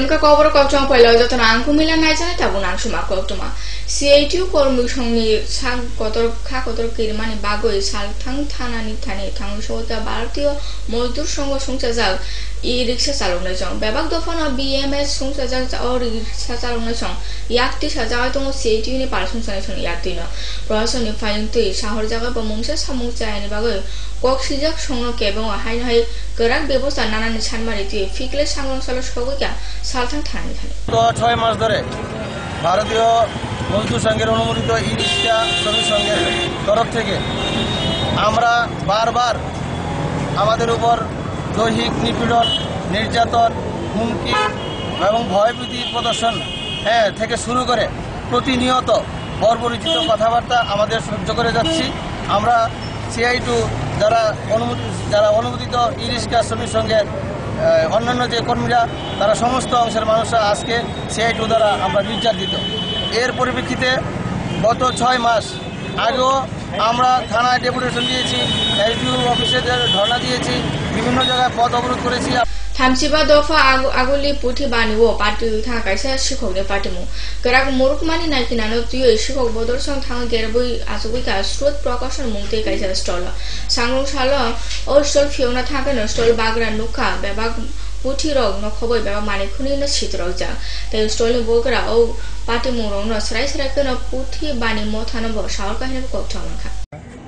Polka cover kocong pala jatuh nangku milan aja nih tabung nangsu mak tuma. CITU kormi songni sang kotor kirmani bagoi sal thang thanani thani thang shota Bharatiya Mazdur Sangh sungsajak e-rickshaw চালনা jong bebak dofana BMS sungsajak or rickshaw চালনা jong yakti sajak tong CITU ni parsung sane song yakti no prasani filing tui shahor jaga ba mungsa samung chayani bagoi kok sijak songno kebong hai hai gerak ব্যবস্থা নানানি ছানমারি দিয়ে ফিকলে সাংরং সালো সগইকা সালথাং থানানি থানে তো 6 মাস ধরে ভারতীয় মজদুর সংঘের অনুমোদিত e-rickshaw শ্রমিক সংঘের তরফ থেকে আমরা বারবার আমাদের উপর দৈহিক নিপীড়ন নির্যাতন হুমকি এবং ভয়ভীতি প্রদর্শন থেকে শুরু করে প্রতিনিয়ত বর্বরোচিত কথাবার্তা আমাদের সহ্য করে যাচ্ছি আমরা CITU যারা অনুমোদিত ই-রিক্সা শ্রমিক সংঘের অন্যান্য যে কর্মীরা তারা সমস্ত অংশের মানুষরা আজকে CITU দ্বারা আমরা নির্যাতিত এর পরিপ্রেক্ষিতে গত 6 মাস আগেও আমরা থানায় ডেপুটেশন দিয়েছি LTO অফিসে ধর্ণা দিয়েছি বিভিন্ন জায়গায় পথ অবরোধ করেছি Thamsiba dofa aguli puthi bani wo party tha kaisa shikhok ne party mu gerak muruk mani naikina no tuyo shikhok bodor song thang gerboi asugui ka strot prakashon mungte kaisa stall sangrong shala o stall fiona thaka no stall bagra nukha bebak puthi rog no khoboi beba mani khuni no chitrok ja tai stall bogra o party mu rong no srai no puthi bani motha no bo shawar kahine ko thama kha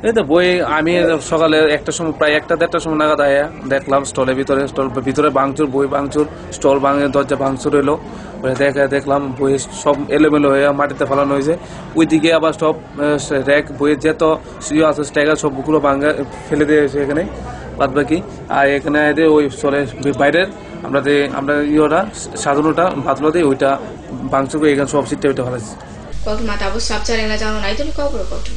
এই তো বই আমি সকালে একটা সময় প্রায় 1-1:30টার সময় নাগাদ আয়া দেখলাম স্টলের ভিতরে ভাঙচুর বই ভাঙচুর স্টল ভাঙে দরজা ভাঙচুর এলো দেখলাম বই সব এলোমেলো হয়ে মাটিতে ফেলানো হয়েছে ওইদিকে আবার সব র্যাক বইয়ের যেত সিও আছে স্ট্যাগার সবগুলো ভাঙা ফেলে দিয়েছে এখানে বাদ বাকি আর এখানে ওই স্টলের বাইরের আমরা ইয়েটা সাজানোটা বাতলো দিয়ে ওইটা ভাঙচুর করে এখানে সব সিটটা ওইটা ফেলাচ্ছি কত মাথা অবশ্য সব চারে না জানো নাই তুমি কবর কত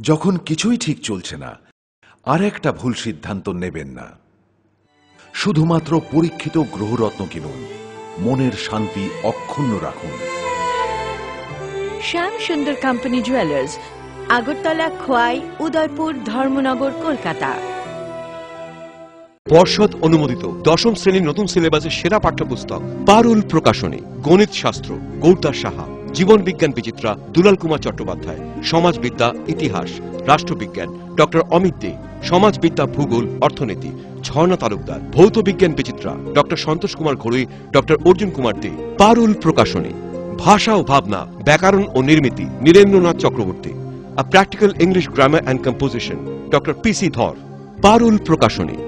যখন কিছুই ঠিক চলছে না আর একটা ভুল সিদ্ধান্ত নেবেন না শুধুমাত্র পরীক্ষিত গ্রহরত্ন কিনুন মনের শান্তি অক্ষুণ্ণ রাখুন শ্যাম সুন্দর কোম্পানি জুয়েলার্স আগরতলা খোয়াই উদয়পুর ধর্মনগর কলকাতা পর্ষদ অনুমোদিত দশম শ্রেণীর নতুন সিলেবাসের সেরা পাঠ্যপুস্তক পারুল প্রকাশনী গণিত শাস্ত্র গৌরদাস সাহা জীবন বিজ্ঞান বিচিত্রা দুলাল কুমার চট্টোপাধ্যায় সমাজবিদ্যা ইতিহাস রাষ্ট্রবিজ্ঞান ডক্টর অমিত দে সমাজবিদ্যা ভূগোল অর্থনীতি ঝর্ণা তালুকদার ভৌত বিজ্ঞান বিচিত্রা ডক্টর সন্তোষ কুমার ঘড়ুই ডক্টর অর্জুন কুমার দে পারুল প্রকাশনী ভাষা ও ভাবনা ব্যাকরণ ও নির্মিতি Nirendranath Chakraborty a practical English grammar and composition doctor PC Dhar Parul Prakashani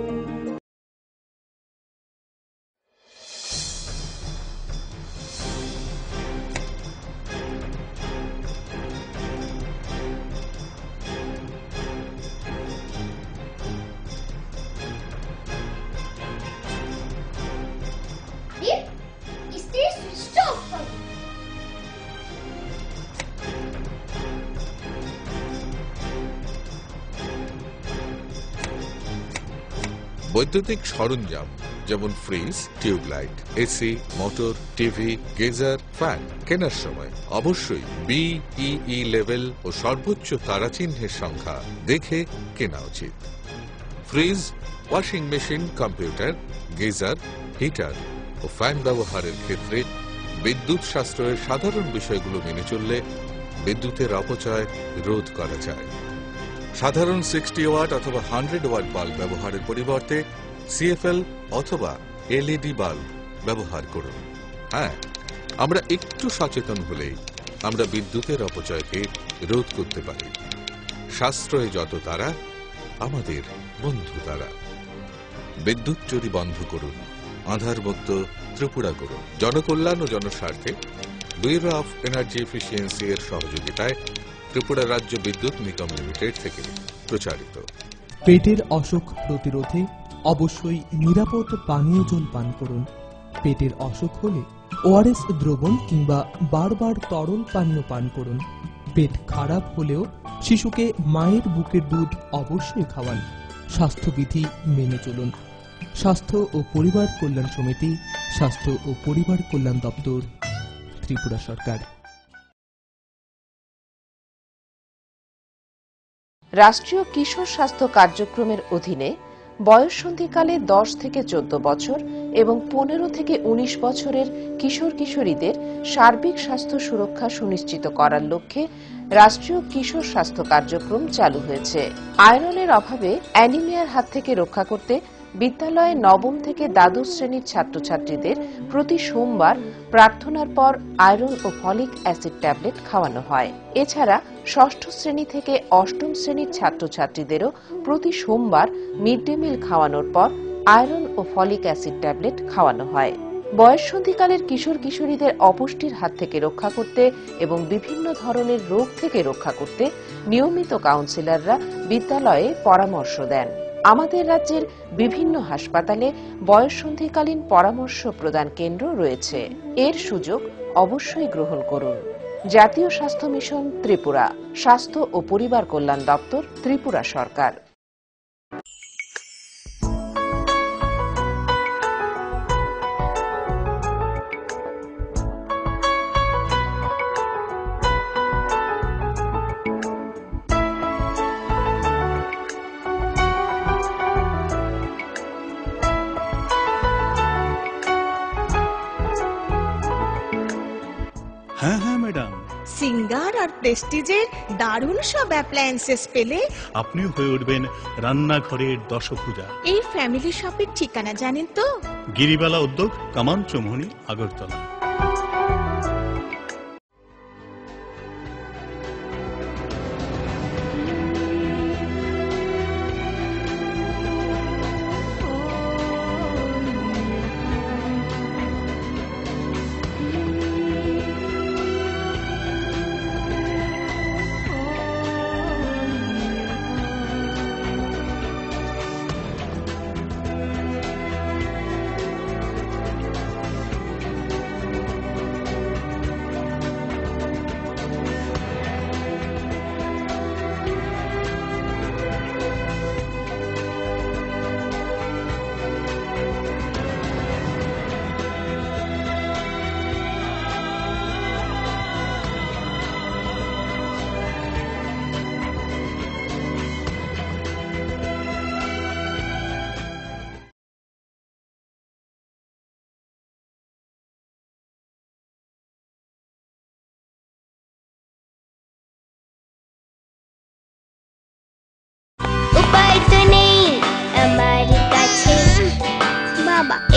বৈদ্যুতিক সরঞ্জাম যেমন fridge tubelight AC motor TV geyser fan কেনার সময় অবশ্যই BEE লেভেল ও সর্বোচ্চ তারাচিহ্নের সংখ্যা দেখে কেনা উচিত fridge washing machine computer geyser heater ও ফ্যান ব্যবহারের ক্ষেত্রে বিদ্যুৎ সাশ্রয়ের সাধারণ বিষয়গুলো মেনে চললে বিদ্যুতের অপচয় রোধ করা যায় সাধারণ 60 ওয়াট অথবা 100 ওয়াট বাল্ব ব্যবহারের পরিবর্তে CFL অথবা LED বাল্ব ব্যবহার করুন হ্যাঁ আমরা একটু সচেতন হলেই আমরা বিদ্যুতের অপচয়কে রোধ করতে পারি সাশ্রয়ে যত তারা আমাদের বন্ধু তারা বিদ্যুৎ চুরি বন্ধ করুন আধারমুক্ত ত্রিপুরা করুন জনকল্যাণ ও জনস্বার্থে ব্যুরো অফ এনার্জি এফিসিয়েন্সি এর সহযোগিতায় ত্রিপুরা রাজ্য বিদ্যুৎ নিগম লিমিটেড থেকে প্রচারিত পেটের অসুখ প্রতিরোধে অবশ্যই নিরাপদ পানীয় জল পান করুন পেটের অসুখ হলে ORS দ্রবণ কিংবা বারবার তরল পানীয় পান করুন পেট খারাপ হলেও শিশুকে মায়ের বুকের দুধ অবশ্যই খাওয়ান স্বাস্থ্যবিধি মেনে চলুন স্বাস্থ্য ও পরিবার কল্যাণ সমিতি স্বাস্থ্য ও পরিবার কল্যাণ দপ্তর ত্রিপুরা সরকার রাষ্ট্রীয় কিশোর স্বাস্থ্য কার্যক্রমের অধীনে বয়ঃসন্ধিকালে 10 থেকে 14 বছর এবং 15 থেকে 19 বছরের কিশোর কিশোরীদের সার্বিক স্বাস্থ্য সুরক্ষা সুনিশ্চিত করার লক্ষ্যে রাষ্ট্রীয় কিশোর স্বাস্থ্য কার্যক্রম চালু হয়েছে। আয়রনের অভাবে অ্যানিমিয়ার হাত থেকে রক্ষা করতে বিদ্যালয়ে নবম থেকে দ্বাদশ শ্রেণীর ছাত্রছাত্রীদের প্রতি সোমবার প্রার্থনার পর আয়রন ও ফলিক অ্যাসিড ট্যাবলেট খাওয়ানো হয়। এছাড়া ষষ্ঠ শ্রেণী থেকে অষ্টম শ্রেণীর ছাত্রছাত্রীদেরও প্রতি সোমবার মিড ডে মিল খাওয়ানোর পর আয়রন ও ফলিক অ্যাসিড ট্যাবলেট খাওয়ানো হয়। বয়ঃসন্ধিকালের কিশোর কিশোরীদের অপুষ্টির হাত থেকে রক্ষা করতে এবং বিভিন্ন ধরনের রোগ থেকে রক্ষা করতে নিয়মিত কাউন্সিলররা বিদ্যালয়ে পরামর্শ দেন। আমাদের রাজ্যের বিভিন্ন হাসপাতালে বয়ঃসন্ধিকালীন পরামর্শ প্রদান কেন্দ্র রয়েছে। এর সুযোগ অবশ্যই গ্রহণ করুন। জাতীয় স্বাস্থ্য মিশন ত্রিপুরা, স্বাস্থ্য ও পরিবার কল্যাণ দপ্তর, ত্রিপুরা সরকার। হ্যাঁ ম্যাডাম, সিঙ্গার আর প্রেস্টিজের দারুণ সব অ্যাপ্লায়েন্সেস পেলে আপনিও হয়ে উঠবেন রান্নাঘরের দশভুজা। এই ফ্যামিলি শপের ঠিকানা জানেন তো? গিরিবালা উদ্যোগ, কামান চৌমুহনী, আগরতলা।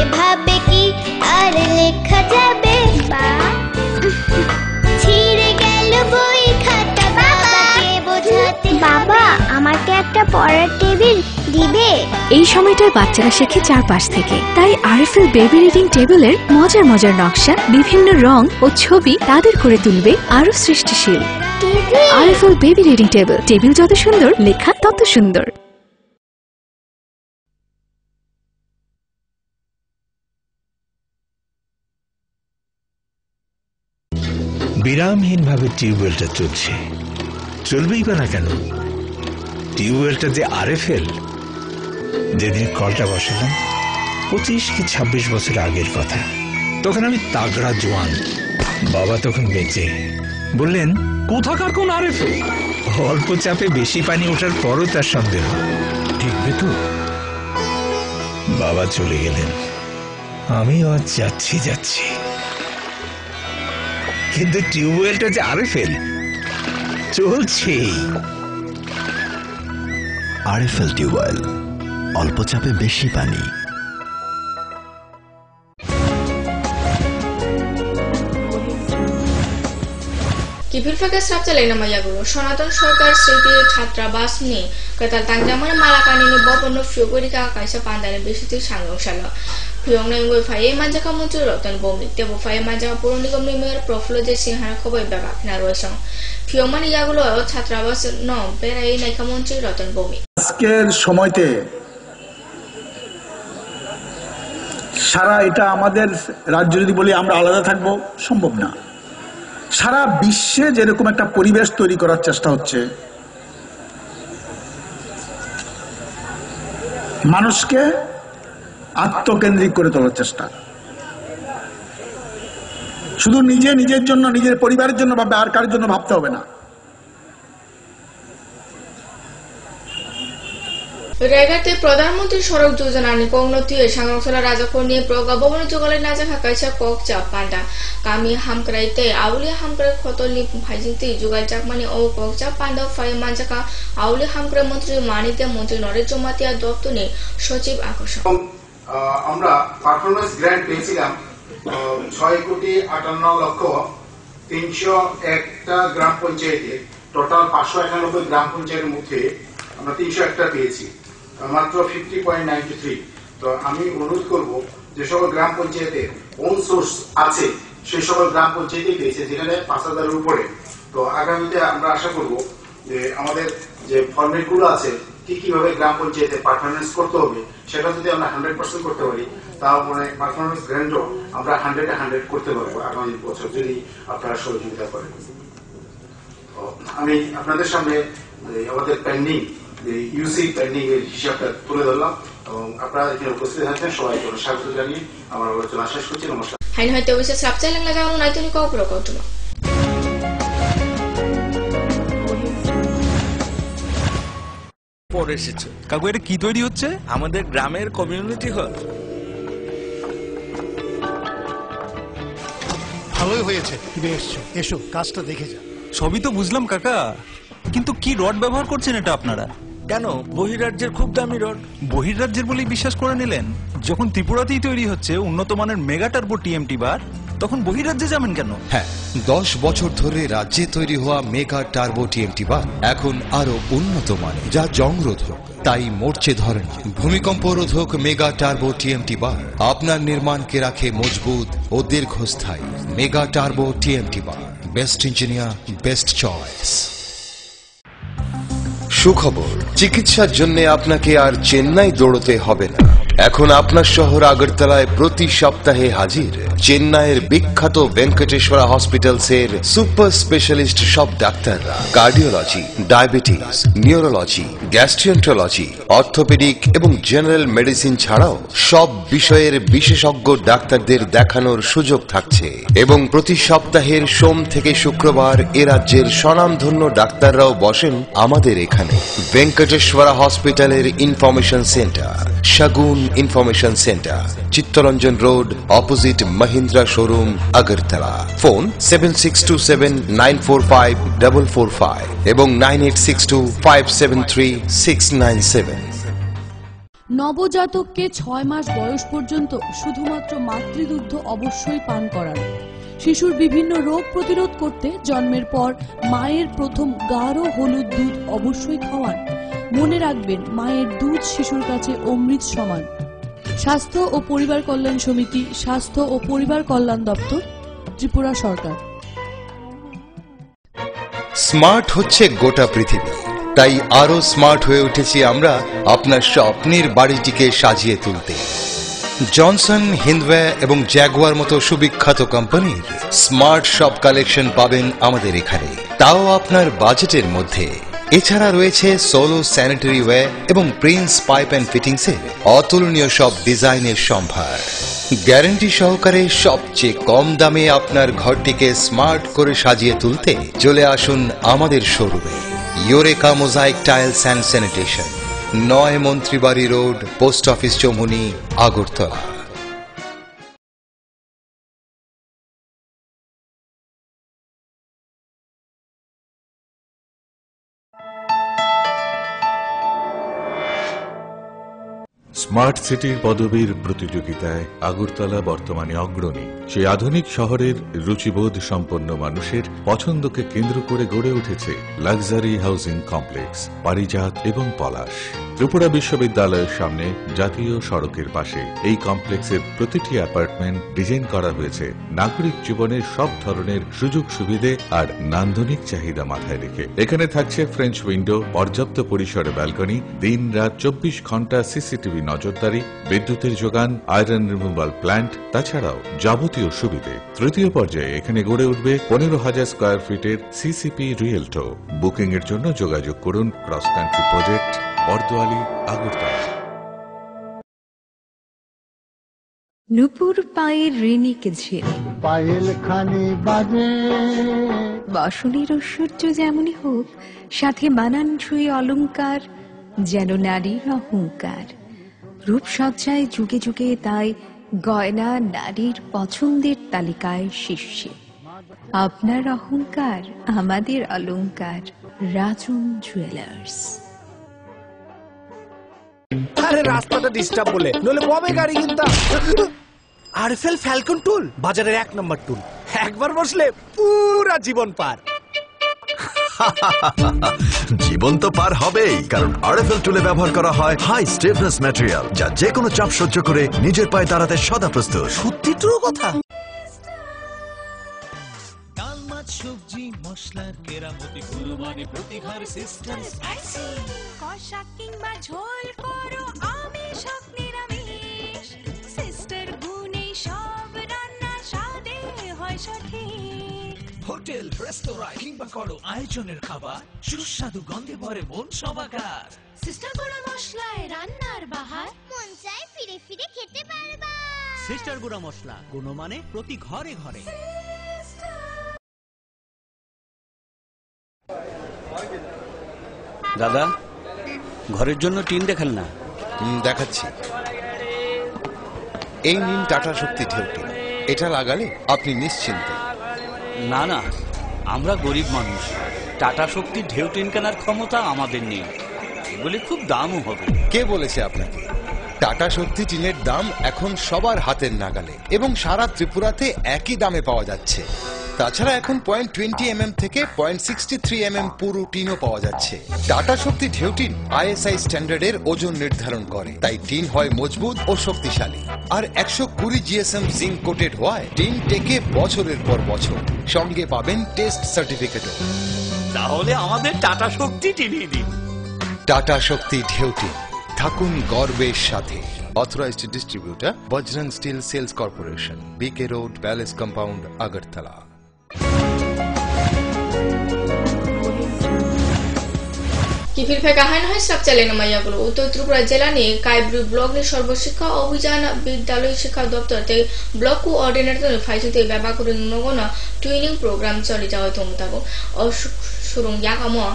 এভাবে কি আর লেখা যাবে? ছিঁড়ে গেল বই খাতা, বাবাকে বোঝাতে। বাবা, আমাকে একটা পড়ার টেবিল দিবে? এই সময়টায় বাচ্চারা শেখে চারপাশ থেকে, তাই আরএফএল বেবি রিডিং টেবিলের মজার মজার নকশা, বিভিন্ন রং ও ছবি তাদের করে তুলবে আরো সৃষ্টিশীল। RFL baby reading table, table যত সুন্দর, লেখা তত সুন্দর। বিরামহীনভাবে টিউবওয়েলটা চলছে, চলবেই বা না কেন? টিউবওয়েলটা যে আরএফএল। যেদিন কলটা বসালাম 25 কি 26 বছর আগের কথা। তখন আমি তাগড়া জোয়ান, বাবা তখন বেঁচে। বললেন, কোথাকার কোন আরএফএল? অল্প চাপে বেশি পানি ওঠার পরও তার সন্দেহ ঠিকবে তো। বাবা চলে গেলেন, আমিও আজ যাচ্ছি, কিন্তু টিউবওয়েলটা যে আরএফএল চলছেই। আরএফএল টিউবওয়েল, অল্প চাপে বেশি পানি। Kipilfaka strapchalay na mayaguro, সনাতন সরকার স্মৃতি ছাত্রাবাস নি katal tangjamana malakani ni bopono fyogorika kaisa pandane besiti sangongsala Pyongnai ngoi faye majaka mutu rotan bomni tebo faye majaka puro nigom ni mayor profloje singhara khoboi babak na roisong Pyongmani yagulo ছাত্রাবাস no berai naika monchi rotan bomi আজকের সময়তে সারা এটা আমাদের রাজ্য যদি বলি আমরা আলাদা থাকবো সম্ভব না। সারা বিশ্বে যেরকম একটা পরিবেশ তৈরি করার চেষ্টা হচ্ছে, মানুষকে আত্মকেন্দ্রিক করে তোলার চেষ্টা, শুধু নিজের জন্য, নিজের পরিবারের জন্য ভাববে, আর কারোর জন্য ভাবতে হবে না। রেগাতে প্রধানমন্ত্রী সড়ক যোজনা নিকংনতি সাংসলা রাজাকরনি প্রগাবন জগালে নাজা খাকাইছা কক চাপান্ডা কামি হামক্রাইতে আউলি হামক্রাই খতলনি ভাইজিংতি জুগাই চাকমানি ও কক চাপান্ডা ফাই মানজাকা আউলি হামক্রাই মন্ত্রী মানিতে মন্ত্রী নরেন্দ্র মাতিয়া দপ্তরে সচিব আকর্ষণ। আমরা পারফরমেন্স গ্র্যান্ট পেয়েছিলাম 6,58,301টা গ্রাম পঞ্চায়েতে, টোটাল 591 গ্রাম পঞ্চায়েতের মধ্যে আমরা 301টা পেয়েছি, মাত্র 50.93। তো আমি অনুরোধ করব যে সকল গ্রাম পঞ্চায়েতের ওন সোর্স আছে সেই সকল গ্রাম পঞ্চায়েতই পেয়েছে যেখানে 5,000-এর উপরে। তো আগামীতে আমরা আশা করব যে আমাদের যে ফরম্যাট গুলো আছে কিভাবে গ্রাম পঞ্চায়েতে পারফরমেন্স করতে হবে সেটা যদি আমরা 100% করতে পারি তাহলে পারফরমেন্স গ্র্যান্ডও আমরা 100-100 করতে পারবো আগামী বছর যদি আপনারা সহযোগিতা করেন। আমি আপনাদের সামনে আমাদের পেন্ডিং ইউসি পেন্ডিং এর হিসাবটা তুলে ধরলাম এবং আপনারা এখানে উপস্থিত আছেন সবাইকে স্বাগত জানিয়ে আমার আলোচনা শেষ করছি। নমস্কার। হাইন হয়তো বিশেষ সাবচাইলাং লাগানো নাইতনি কওপ্রো কওটুমা পরে এসেছে। কাকু এটা কি তৈরি হচ্ছে? আমাদের গ্রামের কমিউনিটি হল। ভালোই হয়েছে তুমি এসছো, এসো কাজটা দেখে যা। সবই তো বুঝলাম কাকা, কিন্তু কি রড ব্যবহার করছেন এটা আপনারা? কেন, বহিরাজ্যের খুব দামি রড। বহিরাজ্যের বলেই বিশ্বাস করে নিলেন? যখন ত্রিপুরাতেই তৈরি হচ্ছে উন্নত মানের মেগা টার্বো টিএমটি বার, তখন বহিরাজ্যে যাবেন কেন? হ্যাঁ, 10 বছর ধরে রাজ্যে তৈরি হওয়া মেগা টার্বো টিএমটি বার এখন আরো উন্নত মানের, যা জংরোধক, তাই মরচে ধরেন। ভূমিকম্প রোধক মেগা টার্বো টিএমটি বার আপনার নির্মাণকে রাখে মজবুত ও দীর্ঘস্থায়ী। মেগা টার্বো টিএমটি বার, বেস্ট ইঞ্জিনিয়ার, বেস্ট চয়েস। সুখবর, চিকিৎসার জন্য আপনাকে আর চেন্নাই দৌড়তে হবে না। এখন আপনার শহর আগরতলায় প্রতি সপ্তাহে হাজির চেন্নাইয়ের বিখ্যাত ভেঙ্কটেশ্বরা হসপিটালসের সুপার স্পেশালিস্ট সব ডাক্তাররা। কার্ডিওলজি, ডায়াবেটিস, নিউরোলজি, গ্যাস্ট্রিয়েন্ট্রোলজি, অর্থোপেডিক এবং জেনারেল মেডিসিন ছাড়াও সব বিষয়ের বিশেষজ্ঞ ডাক্তারদের দেখানোর সুযোগ থাকছে। এবং প্রতি সপ্তাহের সোম থেকে শুক্রবার এ রাজ্যের স্বনামধন্য ডাক্তাররাও বসেন আমাদের এখানে। ভেঙ্কটেশ্বরা হসপিটালের information centre, Shagun information centre, Chittaranjan road, opposite Mahindra showroom, Agartala. Phone 7627945445 এবং 9862573697। নবজাতককে 6 মাস বয়স পর্যন্ত শুধুমাত্র মাতৃদুগ্ধ অবশ্যই পান করানো। শিশুর বিভিন্ন রোগ প্রতিরোধ করতে জন্মের পর মায়ের প্রথম গাঢ় হলুদ দুধ অবশ্যই খাওয়ান। মনে রাখবেন, মায়ের দুধ শিশুর কাছে অমৃত সমান। স্বাস্থ্য ও পরিবার কল্যাণ সমিতি, স্বাস্থ্য ও পরিবার কল্যাণ দপ্তর, ত্রিপুরা সরকার। স্মার্ট হচ্ছে গোটা পৃথিবী, তাই আরো স্মার্ট হয়ে উঠেছি আমরা আপনার স্বপ্নের বাড়িটিকে সাজিয়ে তুলতে। জনসন, হিন্দওয়ে এবং জ্যাগুয়ার মতো সুবিখ্যাত কোম্পানির স্মার্ট সব কালেকশন পাবেন আমাদের এখানে, তাও আপনার বাজেটের মধ্যে। এছাড়া রয়েছে সোলো স্যানিটারি ওয়্যার এবং প্রিন্স পাইপ অ্যান্ড ফিটিংস এর অতুলনীয় সব ডিজাইনের সম্ভার। গ্যারান্টি সহকারে সবচেয়ে কম দামে আপনার ঘরটিকে স্মার্ট করে সাজিয়ে তুলতে চলে আসুন আমাদের শোরুমে। Eureka mosaic tiles and sanitation, 9 Mantribari road, post office Choumuhani, Agartala. Smart সিটির পদবীর প্রতিযোগিতায় আগরতলা বর্তমানে অগ্রণী। সেই আধুনিক শহরের রুচিবোধ সম্পন্ন মানুষের পছন্দকে কেন্দ্র করে গড়ে উঠেছে লাক্সারি হাউজিং কমপ্লেক্স পারিজাত এবং পলাশ। ত্রিপুরা বিশ্ববিদ্যালয়ের সামনে জাতীয় সড়কের পাশে এই কমপ্লেক্সের প্রতিটি অ্যাপার্টমেন্ট ডিজাইন করা হয়েছে নাগরিক জীবনের সব ধরনের সুযোগ সুবিধে আর নান্দনিক চাহিদা মাথায় রেখে। এখানে থাকছে ফ্রেঞ্চ উইন্ডো, পর্যাপ্ত পরিসরে ব্যালকনি, দিন রাত 24 ঘন্টা সিসিটিভি নজরদারি, বিদ্যুতের যোগান, আয়রন রিমুভাল প্ল্যান্ট, তাছাড়াও যাবতীয় সুবিধে। তৃতীয় পর্যায়ে এখানে গড়ে উঠবে 15,000 স্কয়ার ফিটের সিসিপি রিয়েলটো। বুকিং এর জন্য যোগাযোগ করুন cross country project, Bordowali, Agartala. নুপুর পায়ের ঋণিক ঝিল, পায়েল খানি বাজে, বসনের ঐশ্বর্য যেমনই হোক, সাথে মানানসই অলংকার, যেন নারীর অহংকার। রূপসজ্জায় যুগে যুগে তাই গয়না নারীর পছন্দের তালিকায় শীর্ষে। আপনার অহংকার আমাদের অলংকার। রাজন জুয়েলার্স। আরে রাস্তাটা ডিস্টার্ব বলে, নইলে কবে গাড়ি কিনতাম। আরএফএল ফ্যালকন টুল বাজারের 1 নম্বর টুল, একবার বসলে পুরা জীবন পার। জীবন তো পার হবেই, কারণ আরএফএল টুলে ব্যবহার করা হয় হাই স্টিফনেস ম্যাটেরিয়াল, যা যে কোনো চাপ সহ্য করে নিজের পায়ে দাঁড়াতে সদা প্রস্তুত। সত্যি ট্রু কথা। ডাল মাছ সবজি মশলার কেরামতি কুরবানি প্রতিঘর সিস্টেম স্পাইসি কষা কিংবা ঝোল করো আমিষ হোক নিরামিষ, সিস্টার গুণে সব রান্না স্বাদে হয় সঠিক। হোটেল রেস্তোরাঁ কিংবা করো আয়োজনের খাবার, সুস্বাদু গন্ধে ভরে মন সবাকার। সিস্টার গুঁড়া মশলায় রান্নার বাহার, মন চায় ফিরে ফিরে খেতে পারবা। সিস্টার গুঁড়া মশলা, গুণমানে প্রতি ঘরে ঘরে। দাদা, ঘরের জন্য টিন দেখান না। দেখাচ্ছি। এই নিন টাটা শক্তি ঢেউ টিন, এটা লাগালে আপনি নিশ্চিন্ত। না না, আমরা গরিব মানুষ, টাটা শক্তির ঢেউ টিন কেনার ক্ষমতা আমাদের নেই। এগুলি খুব দামও হবে। কে বলেছে আপনাকে? টাটা শক্তি টিনের দাম এখন সবার হাতের নাগালে এবং সারা ত্রিপুরাতে একই দামে পাওয়া যাচ্ছে। তাছাড়া এখন 0.20 থেকে 0.63 পুরো টিনও পাওয়া যাচ্ছে। টাটা শক্তি ঢেউ টিন ISI স্ট্যান্ডার্ডের ওজন নির্ধারণ করে, তাই টিন হয় মজবুত ও শক্তিশালী। আর 120 GSM জিঙ্ক কোটেড হওয়ায় টিন টেকে বছরের পর বছর। সঙ্গে পাবেন টেস্ট সার্টিফিকেটও। তাহলে আমাদের টাটা শক্তি টিনিয়ে দিন। টাটা শক্তি ঢেউ টিন, থাকুন গর্বের সাথে। Authorised distributor Bajrang steel sales corporation, BK road, palace compound, Agartala. কিফিল ফেকা হাইন হয় সব চ্যালেঞ্জ মাইয়াগুলো উত্তর ত্রিপুরা জেলা নিয়ে কাইব্রি ব্লক নি সর্বশিক্ষা অভিযান বিদ্যালয় শিক্ষা দপ্তর তে ব্লক কোঅর্ডিনেটর ফাইসিতে ব্যবহার করে নগণ টুইনিং প্রোগ্রাম চলে যাওয়া তোমতাবো সুরং ইয়াকামো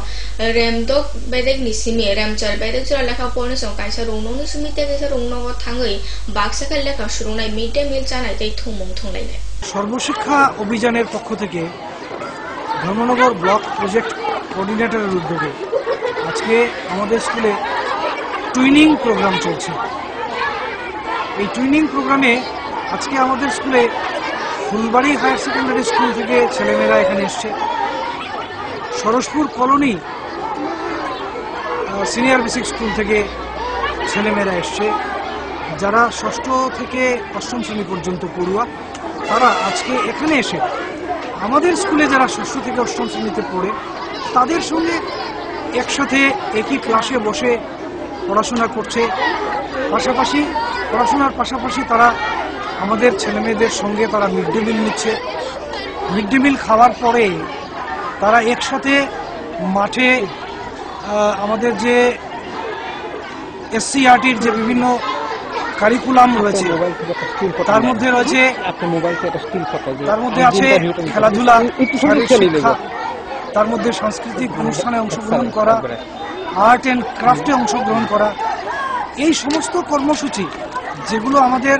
রেমদক বেদেক নিসিমি রেমচার বেদেক জরা লেখা পড়নে সং কাইসা রংননি সুমিতে গেছে রংনগর থাঙ্গই বাক্সাকা লেখা সুরংনাই মিড ডে মিল জানাই তাই থুমুং থংলাইনে। সর্বশিক্ষা অভিযানের পক্ষ থেকে ধর্মনগর ব্লক প্রজেক্ট কোঅর্ডিনেটরের উদ্যোগে আজকে আমাদের স্কুলে টুইনিং প্রোগ্রাম চলছে। এই টুইনিং প্রোগ্রামে আজকে আমাদের স্কুলে ফুলবাড়ি হায়ার সেকেন্ডারি স্কুল থেকে ছেলেমেয়েরা এখানে এসছে, Saraspur colony senior basic school থেকে ছেলেমেয়েরা এসছে, যারা ষষ্ঠ থেকে অষ্টম শ্রেণী পর্যন্ত পড়ুয়া তারা আজকে এখানে এসে আমাদের স্কুলে যারা ষষ্ঠ থেকে অষ্টম শ্রেণীতে পড়ে তাদের সঙ্গে একসাথে একই ক্লাসে বসে পড়াশোনা করছে। পাশাপাশি পড়াশোনার পাশাপাশি তারা আমাদের ছেলেমেয়েদের সঙ্গে তারা মিড ডে মিল নিচ্ছে। মিড ডে মিল খাওয়ার পরে তারা একসাথে মাঠে আমাদের যে SCERTর যে বিভিন্ন কারিকুলাম রয়েছে তার মধ্যে রয়েছে, তার মধ্যে আছে খেলাধুলা, শিক্ষা, তার মধ্যে সাংস্কৃতিক অনুষ্ঠানে অংশগ্রহণ করা, আর্ট অ্যান্ড ক্রাফটে অংশগ্রহণ করা। এই সমস্ত কর্মসূচি যেগুলো আমাদের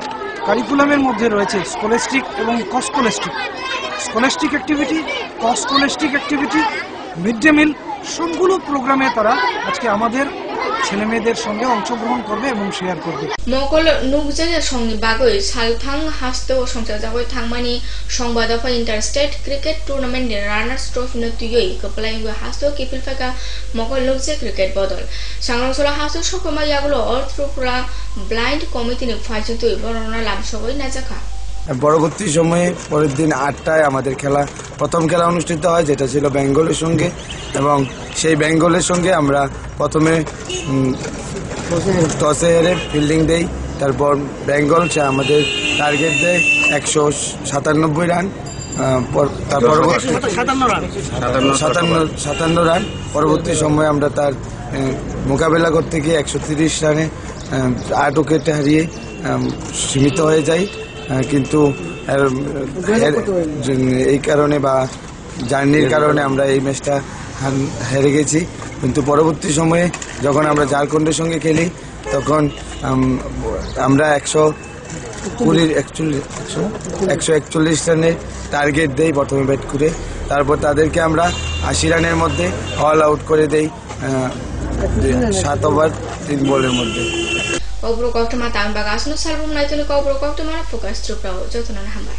কারিকুলামের মধ্যে রয়েছে স্কলাস্টিক এবং coscholastic, scholastic activity, coscholastic activity, mid day meal, সবগুলো প্রোগ্রামে তারা আজকে আমাদের ছেলেমেয়েদের সঙ্গে অংশগ্রহণ করবে এবং শেয়ার করবে। মকল নুকজাজা সংনি বাগৈ সালথাং হাসতে ও সংসার জাগৈ থাংমানি সংবাদফা interstate cricket tournament runners trophy নতুই কপলাইঙ্গু হাসতে কিফিল ফেকা মকল নুকজে ক্রিকেট বদল সাংরংসলা হাসতে সকমা ইয়াগুলো অল ত্রিপুরা ব্লাইন্ড কমিটিনি ফাইজতুই বর্ণনা লাভ সবাই নাজাখা। পরবর্তী সময়ে পরের দিন 8টায় আমাদের প্রথম খেলা অনুষ্ঠিত হয়, যেটা ছিল বেঙ্গলের সঙ্গে, এবং সেই বেঙ্গলের সঙ্গে আমরা প্রথমে টসে হেরে ফিল্ডিং দেই। তারপর বেঙ্গল আমাদের টার্গেট দেয় 197 রান, তার পরবর্তী 57 রান। পরবর্তী সময়ে আমরা তার মোকাবেলা করতে গিয়ে 130 রানে 8 উইকেটে হারিয়ে সীমিত হয়ে যাই। কিন্তু এই কারণে বা জার্নির কারণে আমরা এই ম্যাচটা হেরে গেছি। কিন্তু পরবর্তী সময়ে যখন আমরা ঝাড়খণ্ডের সঙ্গে খেলি তখন আমরা 141 রানের টার্গেট দেই প্রথমে ব্যাট করে, তারপর তাদেরকে আমরা 80 রানের মধ্যে অল আউট করে দেই 7 ওভার 3 বলের মধ্যে। Kau pro kau tu mata ambak asno salbum na itu kau pro kau tu mana fokus trupra jauh tu nana hambai.